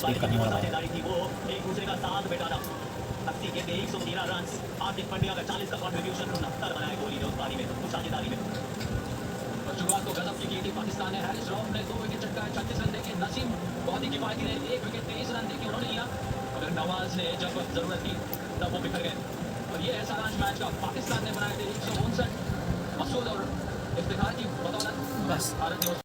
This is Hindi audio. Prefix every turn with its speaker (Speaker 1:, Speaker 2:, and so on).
Speaker 1: स्वीप करने वाला है।
Speaker 2: एक दूसरे का साथ बिठाना। 80 गेंदें 113 रन। हार्दिक पांड्या का 40 का कंट्रीब्यूशन 69 बनाया कोहली ने उस पारी में, उस साझेदारी में।
Speaker 3: शुरुआत तो गजब की थी पाकिस्तान ने। हैरिस रऊफ ने 2 विकेट चटकाए, 36 रन देके। नसीम बहुत ही किफायती ने 1 विकेट 23 रन देके उन्होंने लिया, मगर नवाज ने जब जरूरत थी तब वो बिखर गए। और ये है सारांश मैच का। पाकिस्तान ने बनाए थे 159, मसूद और इफ्तिखार की बदौलत
Speaker 1: बस
Speaker 3: भारत ने